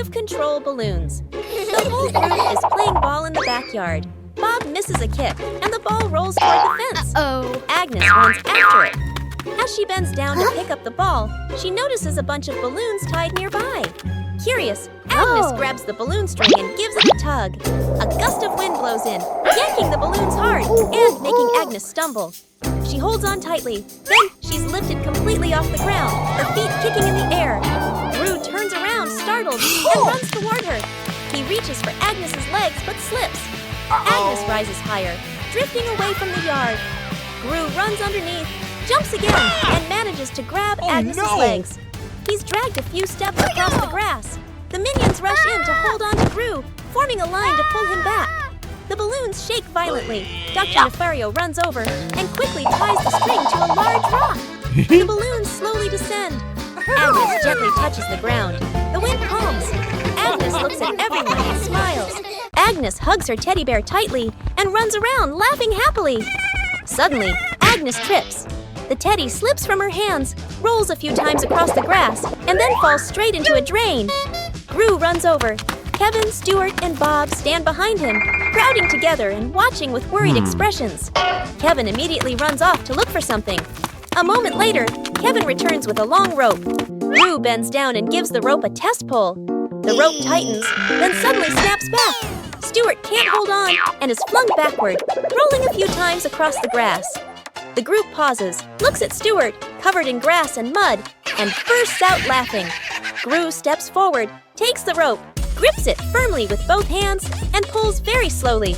out-of-control balloons. The whole group is playing ball in the backyard. Bob misses a kick, and the ball rolls toward the fence. Agnes runs after it. As she bends down to pick up the ball, she notices a bunch of balloons tied nearby. Curious, Agnes grabs the balloon string and gives it a tug. A gust of wind blows in, yanking the balloons hard and making Agnes stumble. She holds on tightly, then she's lifted completely off the ground, her feet kicking in the air. Gru turns around, startled, and runs toward her. He reaches for Agnes's legs but slips. Agnes rises higher, drifting away from the yard. Gru runs underneath, jumps again, and manages to grab Agnes's legs. He's dragged a few steps across the grass. The minions rush in to hold on to Gru, forming a line to pull him back. The balloons shake violently. Dr. Nefario runs over and quickly ties the string to a large rock. The balloons slowly descend. Agnes gently touches the ground. The wind calms. Agnes looks at everyone and smiles. Agnes hugs her teddy bear tightly and runs around, laughing happily. Suddenly, Agnes trips. The teddy slips from her hands, rolls a few times across the grass, and then falls straight into a drain. Gru runs over. Kevin, Stuart, and Bob stand behind him, crowding together and watching with worried expressions. Kevin immediately runs off to look for something. A moment later, Kevin returns with a long rope. Gru bends down and gives the rope a test pull. The rope tightens, then suddenly snaps back. Stuart can't hold on and is flung backward, rolling a few times across the grass. The group pauses, looks at Stuart, covered in grass and mud, and bursts out laughing. Gru steps forward, takes the rope, grips it firmly with both hands, and pulls very slowly.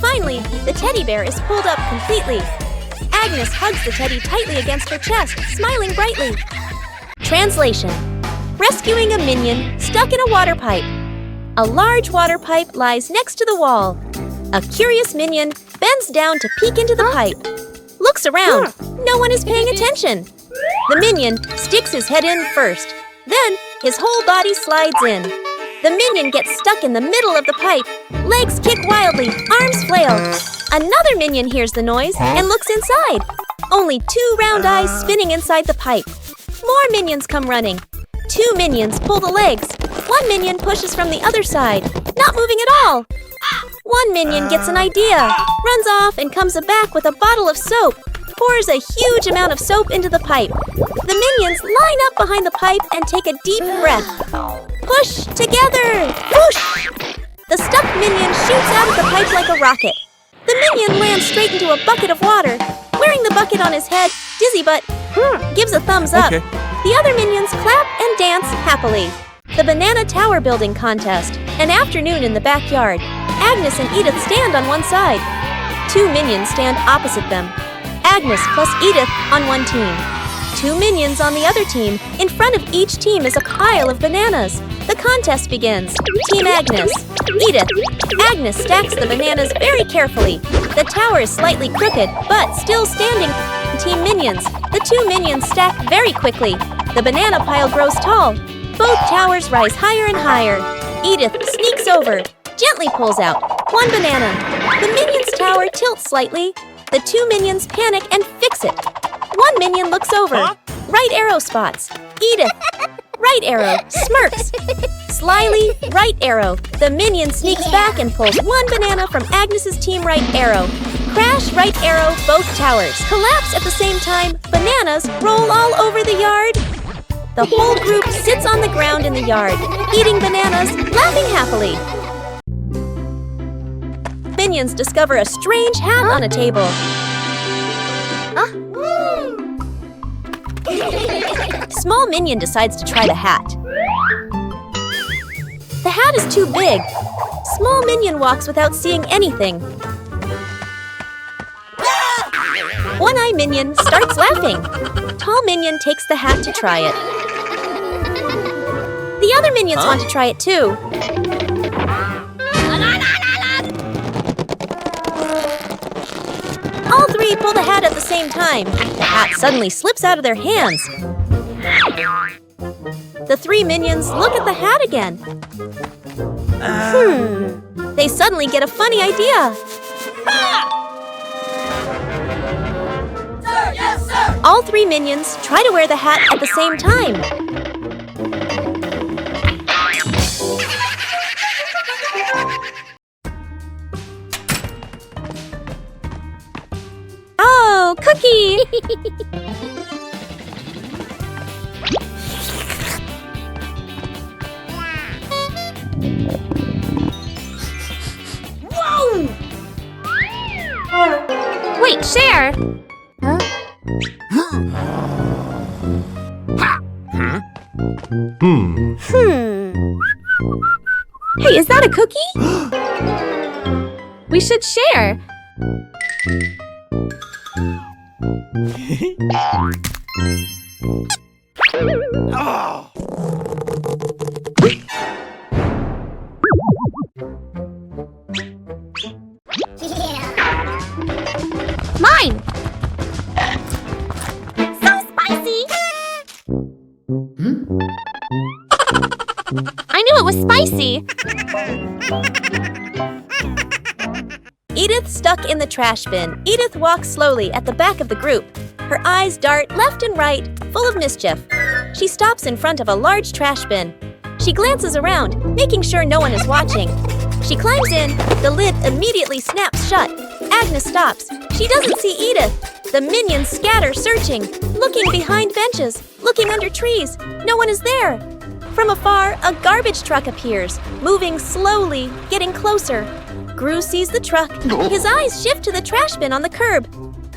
Finally, the teddy bear is pulled up completely. Agnes hugs the teddy tightly against her chest, smiling brightly. Translation: rescuing a minion stuck in a water pipe. A large water pipe lies next to the wall. A curious minion bends down to peek into the pipe. Looks around. No one is paying attention. The minion sticks his head in first. Then, his whole body slides in. The minion gets stuck in the middle of the pipe. Legs kick wildly, arms flail. Another minion hears the noise and looks inside. Only 2 round eyes spinning inside the pipe. More minions come running. 2 minions pull the legs. 1 minion pushes from the other side, not moving at all. 1 minion gets an idea, runs off and comes back with a bottle of soap, pours a huge amount of soap into the pipe. The minions line up behind the pipe and take a deep breath. Push together! Whoosh! The stuck minion shoots out of the pipe like a rocket. The minion lands straight into a bucket of water. Wearing the bucket on his head, Dizzy Butt gives a thumbs up. Okay. The other minions clap and dance happily. The Banana Tower Building Contest. An afternoon in the backyard. Agnes and Edith stand on one side. 2 minions stand opposite them. Agnes plus Edith on one team. 2 minions on the other team. In front of each team is a pile of bananas. The contest begins. Team Agnes. Edith. Agnes stacks the bananas very carefully. The tower is slightly crooked, but still standing. Team Minions. The 2 minions stack very quickly. The banana pile grows tall. Both towers rise higher and higher. Edith sneaks over, gently pulls out 1 banana. The minions' tower tilts slightly. The 2 minions panic and fix it. 1 minion looks over. Right arrow spots. Edith. Right arrow. Smirks. Slyly, right arrow. The minion sneaks back and pulls 1 banana from Agnes's team right arrow. Crash, right arrow, both towers. Collapse at the same time. Bananas roll all over the yard. The whole group sits on the ground in the yard, eating bananas, laughing happily. Minions discover a strange hat on a table. Small Minion decides to try the hat. The hat is too big. Small Minion walks without seeing anything. One-Eye Minion starts laughing. Tall Minion takes the hat to try it. The other minions want to try it too. All 3 pull the hat at the same time. The hat suddenly slips out of their hands. The 3 minions look at the hat again. They suddenly get a funny idea. Sir, yes, sir! All 3 minions try to wear the hat at the same time. Whoa! Wait, share! Huh? Hey, is that a cookie? We should share. Mine! So spicy! I knew it was spicy! Edith stuck in the trash bin. Edith walks slowly at the back of the group. Her eyes dart left and right, full of mischief. She stops in front of a large trash bin. She glances around, making sure no one is watching. She climbs in. The lid immediately snaps shut. Agnes stops. She doesn't see Edith. The minions scatter, searching, looking behind benches, looking under trees. No one is there. From afar, a garbage truck appears, moving slowly, getting closer. Gru sees the truck. His eyes shift to the trash bin on the curb.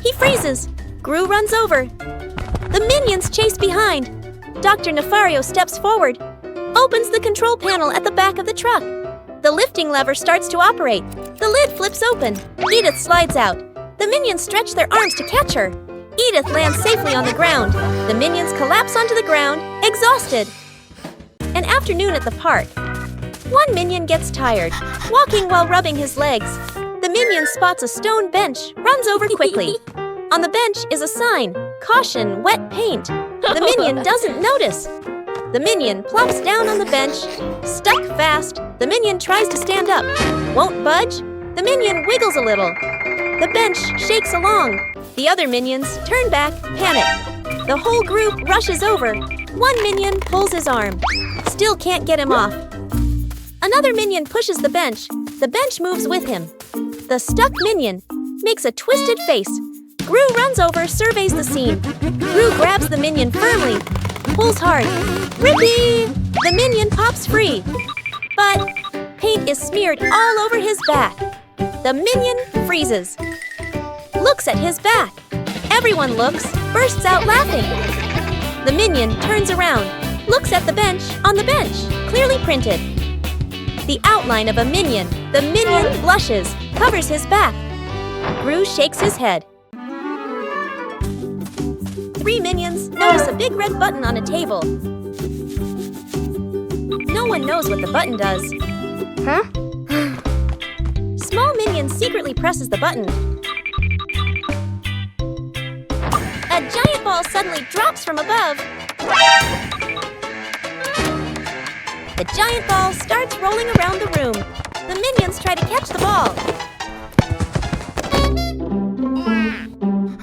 He freezes. Gru runs over. The minions chase behind. Dr. Nefario steps forward, opens the control panel at the back of the truck. The lifting lever starts to operate. The lid flips open. Edith slides out. The minions stretch their arms to catch her. Edith lands safely on the ground. The minions collapse onto the ground, exhausted. An afternoon at the park. One minion gets tired, walking while rubbing his legs. The minion spots a stone bench, runs over quickly. On the bench is a sign, "Caution, wet paint." The minion doesn't notice. The minion plops down on the bench, stuck fast. The minion tries to stand up, won't budge. The minion wiggles a little. The bench shakes along. The other minions turn back, panic. The whole group rushes over. One minion pulls his arm, still can't get him off. Another minion pushes the bench. The bench moves with him. The stuck minion makes a twisted face. Gru runs over, surveys the scene. Gru grabs the minion firmly, pulls hard. Rippee! The minion pops free. But paint is smeared all over his back. The minion freezes. Looks at his back. Everyone looks, bursts out laughing. The minion turns around, looks at the bench on the bench, clearly printed. The outline of a minion. The minion blushes, covers his back. Gru shakes his head. Three minions notice a big red button on a table. No one knows what the button does. Huh? Small minion secretly presses the button. A giant ball suddenly drops from above. The giant ball starts rolling around the room. The minions try to catch the ball.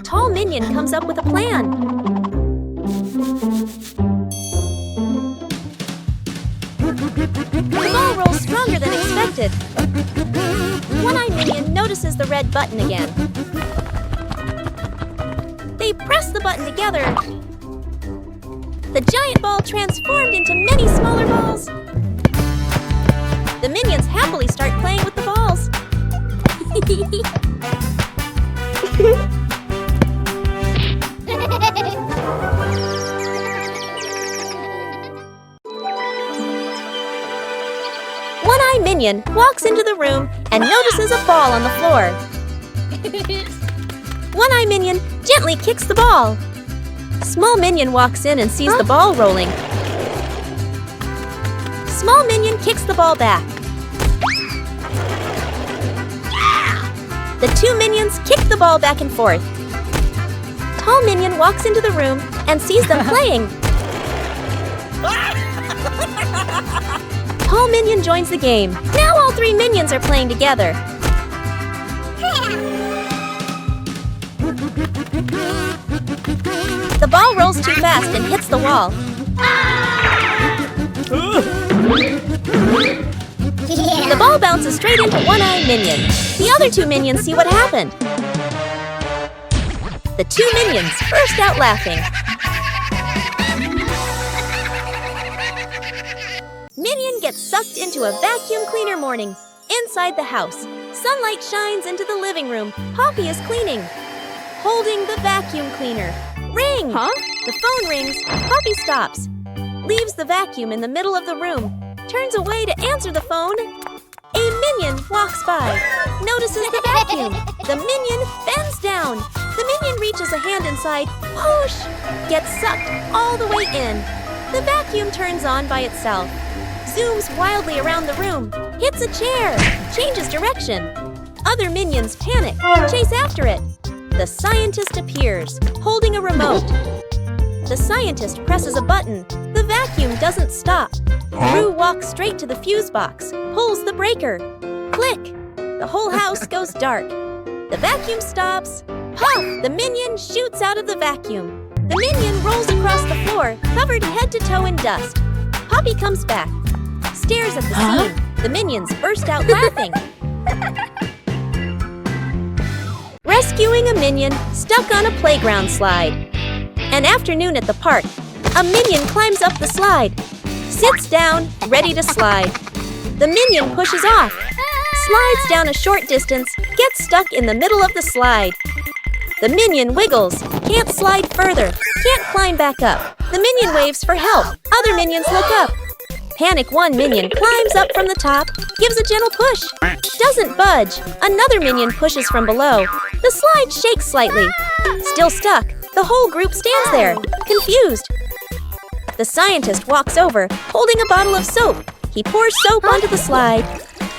Tall minion comes up with a plan. The ball rolls stronger than expected. One-Eye Minion notices the red button again. They press the button together. The giant ball transformed into many smaller balls. The minions happily start playing with the balls. One-Eye Minion walks into the room and notices a ball on the floor. One-Eye Minion gently kicks the ball. Small Minion walks in and sees the ball rolling. Small Minion kicks the ball back. The two minions kick the ball back and forth. Tall Minion walks into the room and sees them playing. Tall Minion joins the game. Now all three minions are playing together. The ball rolls too fast and hits the wall. The ball bounces straight into One-Eye Minion. The other two minions see what happened. The two minions burst out laughing. Minion gets sucked into a vacuum cleaner morning. Inside the house, sunlight shines into the living room. Poppy is cleaning, holding the vacuum cleaner. Ring! Huh? The phone rings. Poppy stops, leaves the vacuum in the middle of the room, turns away to answer the phone. A minion walks by, notices the vacuum. The minion bends down. The minion reaches a hand inside, push, gets sucked all the way in. The vacuum turns on by itself, zooms wildly around the room, hits a chair, changes direction. Other minions panic, chase after it. The scientist appears, holding a remote. The scientist presses a button. The vacuum doesn't stop. Rue walks straight to the fuse box, pulls the breaker. Click! The whole house goes dark. The vacuum stops. Puff! The minion shoots out of the vacuum. The minion rolls across the floor, covered head to toe in dust. Poppy comes back, stares at the scene. The minions burst out laughing. Rescuing a minion stuck on a playground slide. An afternoon at the park. A minion climbs up the slide, sits down, ready to slide. The minion pushes off, slides down a short distance, gets stuck in the middle of the slide. The minion wiggles, can't slide further, can't climb back up. The minion waves for help. Other minions look up. Panic one minion climbs up from the top, gives a gentle push, doesn't budge. Another minion pushes from below. The slide shakes slightly. Still stuck, the whole group stands there, confused. The scientist walks over, holding a bottle of soap. He pours soap onto the slide.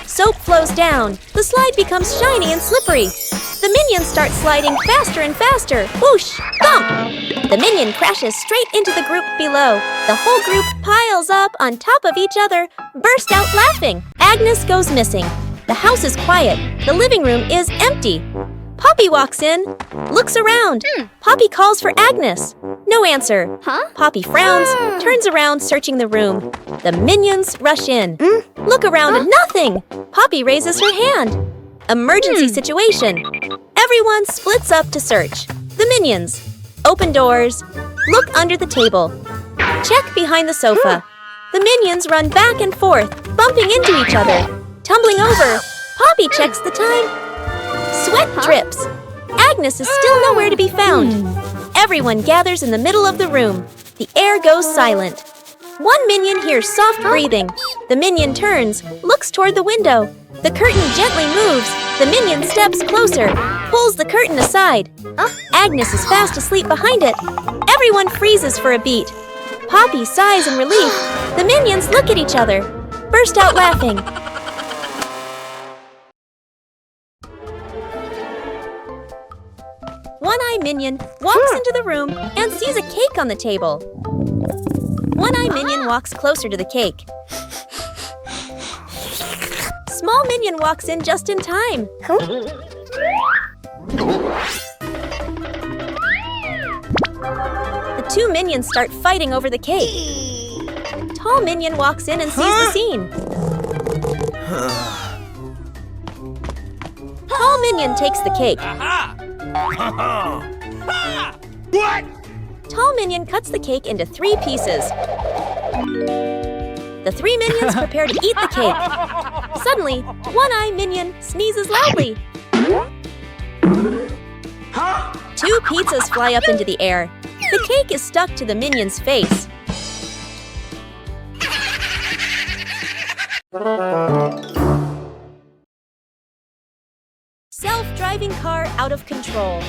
Soap flows down. The slide becomes shiny and slippery. The minions start sliding faster and faster. Whoosh! Thump! The minion crashes straight into the group below. The whole group piles up on top of each other, burst out laughing. Agnes goes missing. The house is quiet. The living room is empty. Poppy walks in, looks around. Poppy calls for Agnes. No answer. Poppy frowns, turns around, searching the room. The minions rush in. Look around, nothing. Poppy raises her hand. Emergency situation. Everyone splits up to search. The minions. Open doors. Look under the table. Check behind the sofa. The minions run back and forth, bumping into each other. Tumbling over. Poppy checks the time. Sweat drips. Agnes is still nowhere to be found. Everyone gathers in the middle of the room. The air goes silent. One minion hears soft breathing. The minion turns, looks toward the window. The curtain gently moves. The minion steps closer, pulls the curtain aside. Agnes is fast asleep behind it. Everyone freezes for a beat. Poppy sighs in relief. The minions look at each other, burst out laughing. One-Eye Minion walks into the room and sees a cake on the table. One-Eye Minion walks closer to the cake. Small Minion walks in just in time. The two minions start fighting over the cake. Tall Minion walks in and sees the scene. Tall Minion takes the cake. What? Tall Minion cuts the cake into 3 pieces. The 3 minions prepare to eat the cake. Suddenly, One-Eye Minion sneezes loudly. 2 pizzas fly up into the air. The cake is stuck to the minion's face. Self-driving car out of control.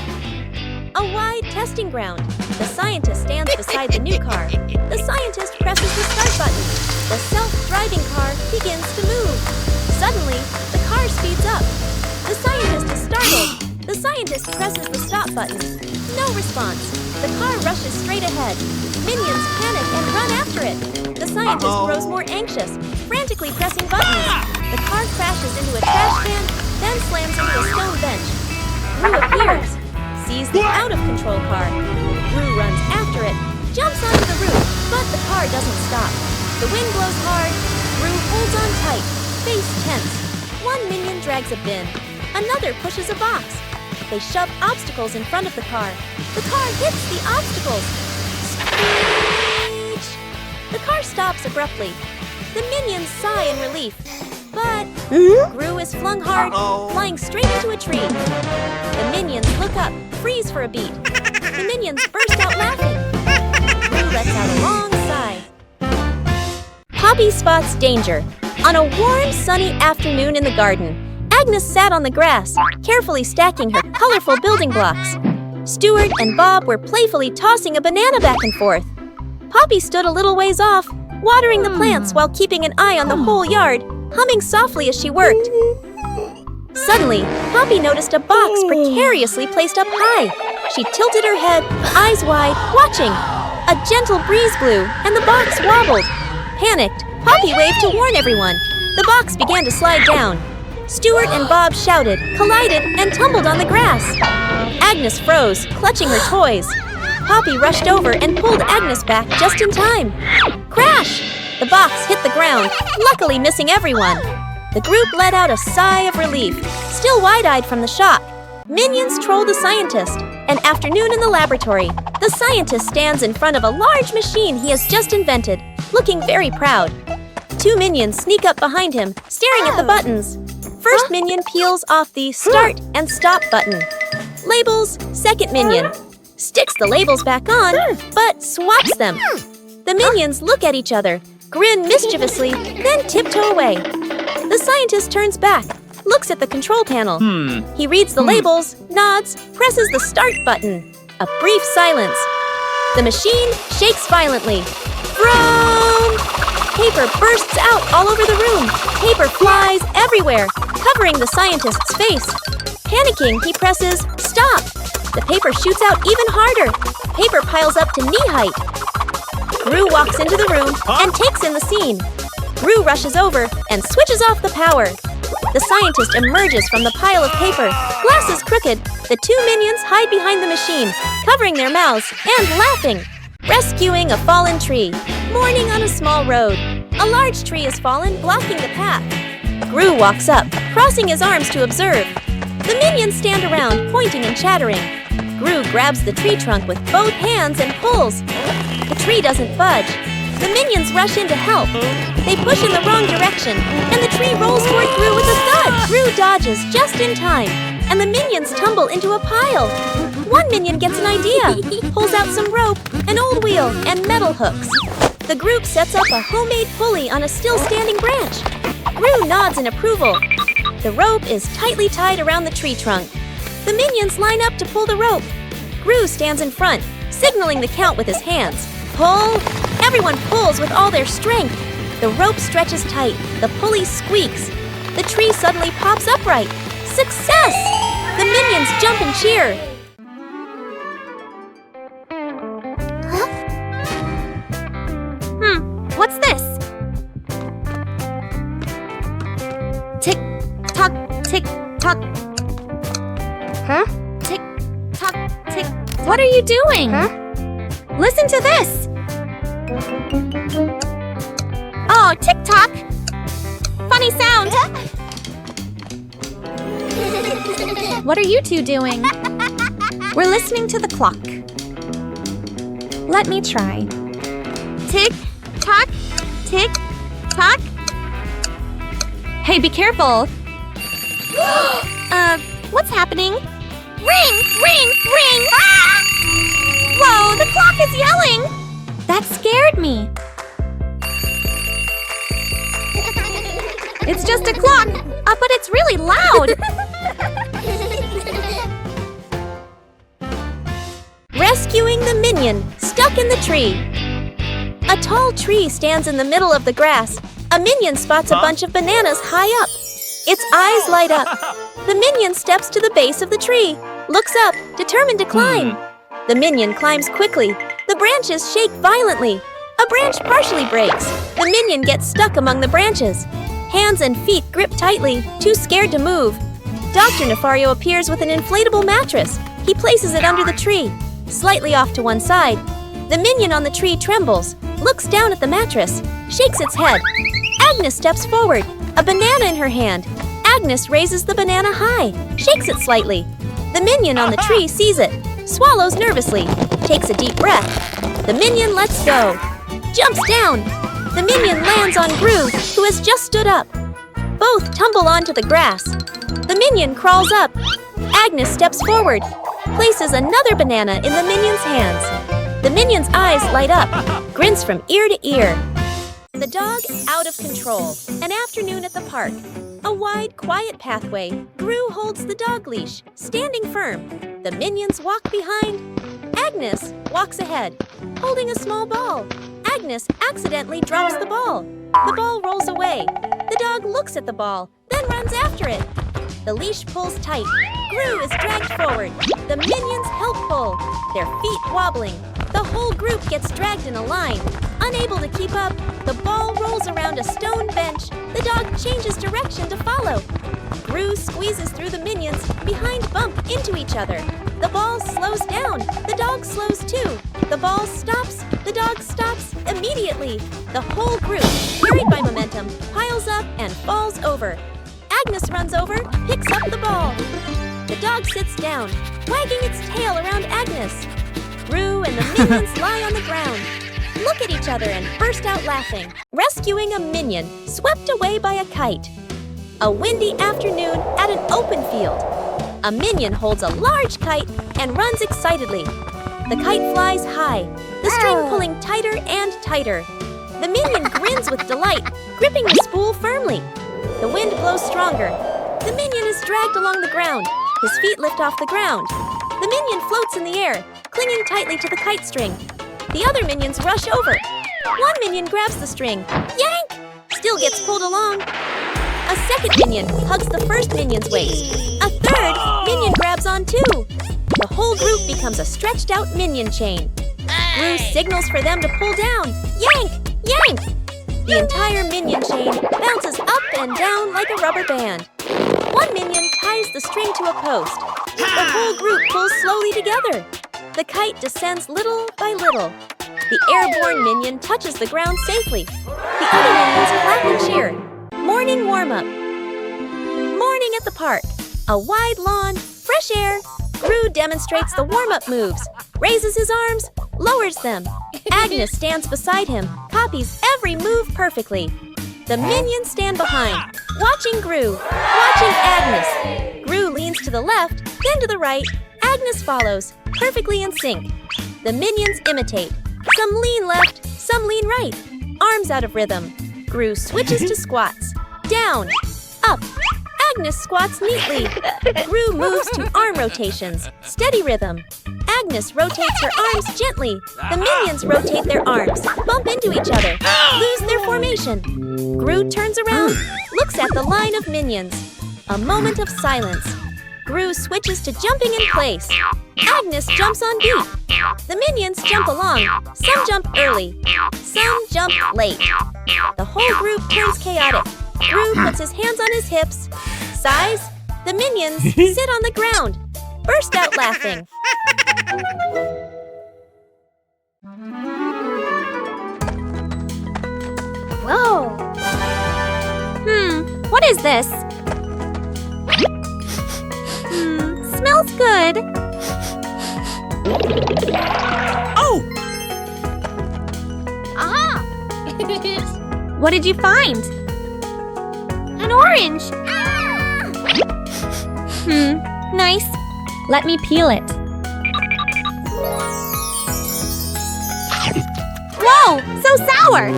A wide testing ground. The scientist stands beside the new car. The scientist presses the start button. The self-driving car begins to move. Suddenly, the car speeds up. The scientist is startled. The scientist presses the stop button. No response. The car rushes straight ahead. Minions panic and run after it. The scientist grows more anxious, frantically pressing buttons. The car crashes into a trash can, then slams into a stone bench. Rue appears, sees the out-of-control car. Rue runs after it, jumps onto the roof, but the car doesn't stop. The wind blows hard. Rue holds on tight, face tense. One minion drags a bin. Another pushes a box. They shove obstacles in front of the car. The car hits the obstacles. Screech! The car stops abruptly. The minions sigh in relief. But Gru is flung hard, flying straight into a tree. The minions look up, freeze for a beat. The minions burst out laughing. Gru lets out a long sigh. Poppy spots danger. On a warm, sunny afternoon in the garden, Agnes sat on the grass, carefully stacking her colorful building blocks. Stuart and Bob were playfully tossing a banana back and forth. Poppy stood a little ways off, watering the plants while keeping an eye on the whole yard, humming softly as she worked. Suddenly, Poppy noticed a box precariously placed up high. She tilted her head, eyes wide, watching. A gentle breeze blew, and the box wobbled. Panicked, Poppy waved to warn everyone. The box began to slide down. Stuart and Bob shouted, collided, and tumbled on the grass. Agnes froze, clutching her toys. Poppy rushed over and pulled Agnes back just in time. Crash! The box hit the ground, luckily missing everyone. The group let out a sigh of relief, still wide-eyed from the shock. Minions troll the scientist. An afternoon in the laboratory. The scientist stands in front of a large machine he has just invented, looking very proud. Two minions sneak up behind him, staring at the buttons. First minion peels off the start and stop button. Labels, second minion. Sticks the labels back on, but swaps them. The minions look at each other, grin mischievously, then tiptoe away. The scientist turns back, looks at the control panel. He reads the labels, nods, presses the start button. A brief silence. The machine shakes violently. Vroom! Paper bursts out all over the room. Paper flies everywhere, covering the scientist's face. Panicking, he presses stop. The paper shoots out even harder. Paper piles up to knee height. Gru walks into the room and takes in the scene. Gru rushes over and switches off the power. The scientist emerges from the pile of paper, glasses crooked. The two minions hide behind the machine, covering their mouths and laughing. Rescuing a fallen tree. Morning on a small road. A large tree has fallen, blocking the path. Gru walks up, crossing his arms to observe. The minions stand around, pointing and chattering. Gru grabs the tree trunk with both hands and pulls. The tree doesn't budge. The minions rush in to help. They push in the wrong direction, and the tree rolls toward Gru with a thud. Gru dodges just in time, and the minions tumble into a pile. One minion gets an idea, pulls out some rope, an old wheel, and metal hooks. The group sets up a homemade pulley on a still-standing branch. Gru nods in approval. The rope is tightly tied around the tree trunk. The minions line up to pull the rope. Gru stands in front, signaling the count with his hands. Pull! Everyone pulls with all their strength. The rope stretches tight. The pulley squeaks. The tree suddenly pops upright. Success! The minions jump and cheer. What's this? Tick, tock, tick, tock. Huh? Tick, tock, tick. What are you doing? Huh? Listen to this. Oh, tick tock. Funny sound. What are you two doing? We're listening to the clock. Let me try. Tick, tock, tick, tock. Hey, be careful. What's happening? Ring, ring, ring! Ah! Whoa, the clock is yelling! That scared me. It's just a clock, but it's really loud. Rescuing the minion, stuck in the tree. A tall tree stands in the middle of the grass. A minion spots a bunch of bananas high up. Its eyes light up. The minion steps to the base of the tree, looks up, determined to climb. The minion climbs quickly. The branches shake violently. A branch partially breaks. The minion gets stuck among the branches. Hands and feet grip tightly, too scared to move. Dr. Nefario appears with an inflatable mattress. He places it under the tree, slightly off to one side. The minion on the tree trembles, looks down at the mattress, shakes its head. Agnes steps forward, a banana in her hand. Agnes raises the banana high, shakes it slightly. The minion on the tree sees it, swallows nervously, takes a deep breath. The minion lets go, jumps down. The minion lands on Gru, who has just stood up. Both tumble onto the grass. The minion crawls up. Agnes steps forward, places another banana in the minion's hands. The minion's eyes light up, grins from ear to ear. The dog out of control. An afternoon at the park. A wide, quiet pathway. Gru holds the dog leash, standing firm. The minions walk behind. Agnes walks ahead, holding a small ball. Agnes accidentally drops the ball. The ball rolls away. The dog looks at the ball, then runs after it. The leash pulls tight. Gru is dragged forward. The minions help pull, their feet wobbling. The whole group gets dragged in a line. Unable to keep up, the ball rolls around a stone bench. The dog changes direction to follow. Gru squeezes through the minions, behind bump into each other. The ball slows down. The dog slows too. The ball stops. The dog stops immediately. The whole group, carried by momentum, piles up and falls over. Agnes runs over, picks up the ball. The dog sits down, wagging its tail around Agnes. Gru and the minions lie on the ground, look at each other and burst out laughing. Rescuing a minion swept away by a kite. A windy afternoon at an open field. A minion holds a large kite and runs excitedly. The kite flies high, the string pulling tighter and tighter. The minion grins with delight, gripping the spool firmly. The wind blows stronger. The minion is dragged along the ground. His feet lift off the ground. The minion floats in the air, clinging tightly to the kite string. The other minions rush over. One minion grabs the string. Yank! Still gets pulled along. A second minion hugs the first minion's waist. A third minion grabs on too. The whole group becomes a stretched out minion chain. Gru signals for them to pull down. Yank! Yank! The entire minion chain bounces up and down like a rubber band. One minion ties the string to a post. The whole group pulls slowly together. The kite descends little by little. The airborne minion touches the ground safely. The other minions clap and cheer. Morning warm-up. Morning at the park. A wide lawn, fresh air. Gru demonstrates the warm-up moves, raises his arms, lowers them. Agnes stands beside him, copies every move perfectly. The minions stand behind, watching Gru, watching Agnes. Gru leans to the left, then to the right. Agnes follows, perfectly in sync. The minions imitate. Some lean left, some lean right. Arms out of rhythm. Gru switches to squats. Down, up. Agnes squats neatly. Gru moves to arm rotations. Steady rhythm. Agnes rotates her arms gently. The minions rotate their arms, bump into each other, lose their formation. Gru turns around, looks at the line of minions. A moment of silence. Gru switches to jumping in place. Agnes jumps on beat. The minions jump along. Some jump early. Some jump late. The whole group turns chaotic. Gru puts his hands on his hips. Sighs. The minions sit on the ground. Burst out laughing. Whoa! What is this? Smells good. Oh! Aha! What did you find? An orange! Nice. Let me peel it. Whoa! So sour!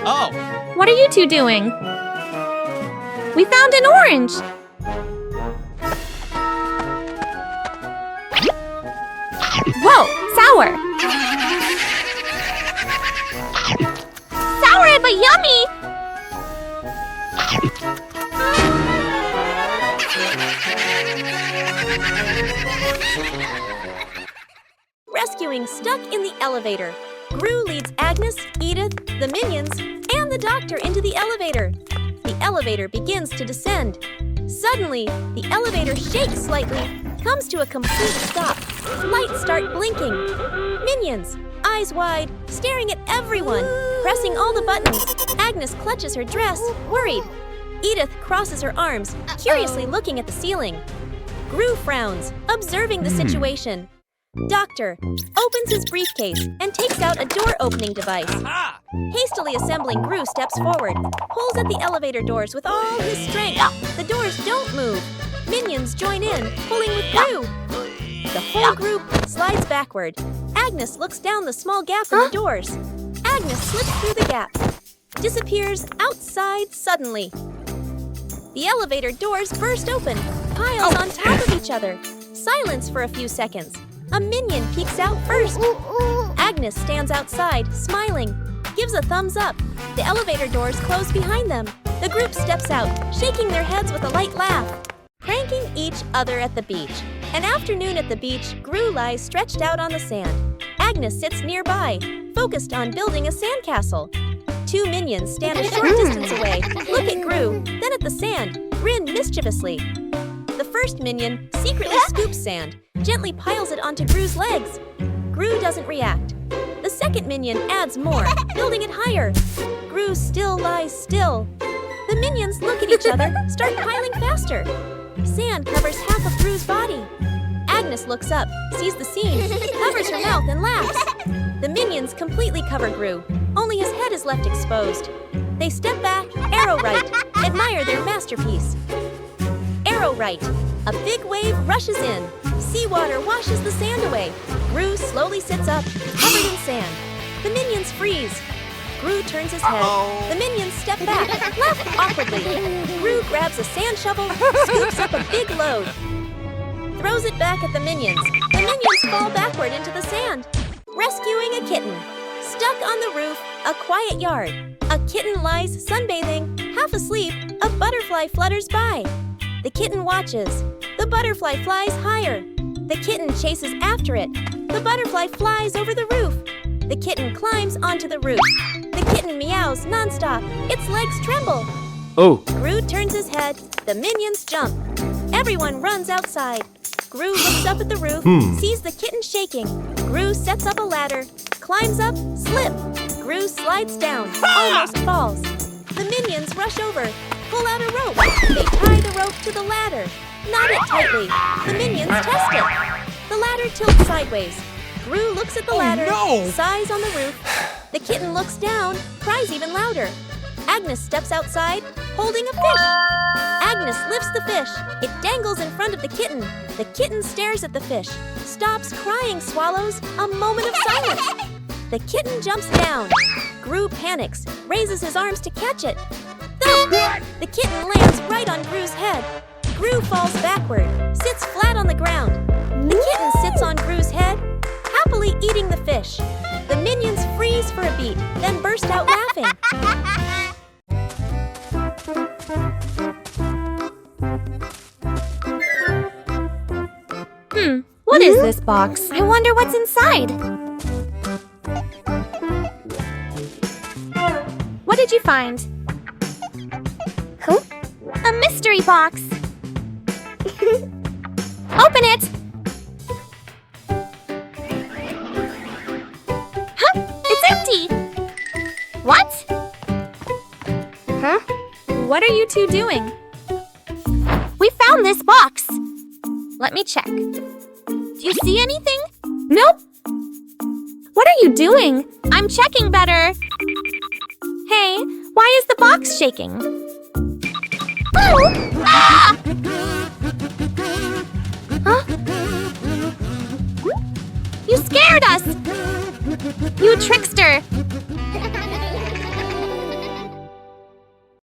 Oh! What are you two doing? We found an orange! Whoa! Sour! Sour but yummy! Rescuing stuck in the elevator. Gru leads Agnes, Edith, the minions, and the doctor into the elevator. The elevator begins to descend. Suddenly, the elevator shakes slightly, comes to a complete stop. Lights start blinking. Minions, eyes wide, staring at everyone, pressing all the buttons. Agnes clutches her dress, worried. Edith crosses her arms, curiously looking at the ceiling. Gru frowns, observing the situation. Doctor opens his briefcase and takes out a door-opening device. Hastily assembling, Gru steps forward, pulls at the elevator doors with all his strength. The doors don't move. Minions join in, pulling with Gru. The whole group slides backward. Agnes looks down the small gap in the doors. Agnes slips through the gap, disappears outside suddenly. The elevator doors burst open, piles on top of each other. Silence for a few seconds. A minion peeks out first. Agnes stands outside, smiling, gives a thumbs up. The elevator doors close behind them. The group steps out, shaking their heads with a light laugh. Pranking each other at the beach. An afternoon at the beach, Gru lies stretched out on the sand. Agnes sits nearby, focused on building a sandcastle. Two minions stand a short distance away, look at Gru, then at the sand, grin mischievously. The first minion secretly scoops sand, gently piles it onto Gru's legs. Gru doesn't react. The second minion adds more, building it higher. Gru still lies still. The minions look at each other, start piling faster. Sand covers half of Gru's body. Agnes looks up, sees the scene, covers her mouth and laughs. The minions completely cover Gru. Only his head is left exposed. They step back, arrow right, admire their masterpiece. Arrow right. A big wave rushes in. Seawater washes the sand away. Gru slowly sits up, covered in sand. The minions freeze. Gru turns his head. The minions step back, laugh awkwardly. Gru grabs a sand shovel, scoops up a big load. Throws it back at the minions. The minions fall backward into the sand. Rescuing a kitten. Stuck on the roof, a quiet yard. A kitten lies sunbathing, half asleep. A butterfly flutters by. The kitten watches. The butterfly flies higher. The kitten chases after it. The butterfly flies over the roof. The kitten climbs onto the roof. The kitten meows nonstop. Its legs tremble. Oh. Gru turns his head. The minions jump. Everyone runs outside. Gru looks up at the roof, sees the kitten shaking. Gru sets up a ladder, climbs up, slip. Gru slides down, almost falls. The minions rush over, pull out a rope. They tie the rope to the ladder, knot it tightly. The minions test it. The ladder tilts sideways. Gru looks at the ladder, sighs on the roof. The kitten looks down, cries even louder. Agnes steps outside, holding a fish. Agnes lifts the fish. It dangles in front of the kitten. The kitten stares at the fish, stops crying, swallows. A moment of silence. The kitten jumps down. Gru panics, raises his arms to catch it. Thump! The kitten lands right on Gru's head. Gru falls backward, sits flat on the ground. The kitten sits on Gru's head, happily eating the fish. The minions freeze for a beat, then burst out laughing. What is this box? I wonder what's inside. What did you find? Huh? A mystery box. Open it! Huh? It's empty! What? Huh? What are you two doing? We found this box. Let me check. Do you see anything? Nope. What are you doing? I'm checking better. Hey, why is the box shaking? Oh! Ah! Huh? You scared us! You trickster!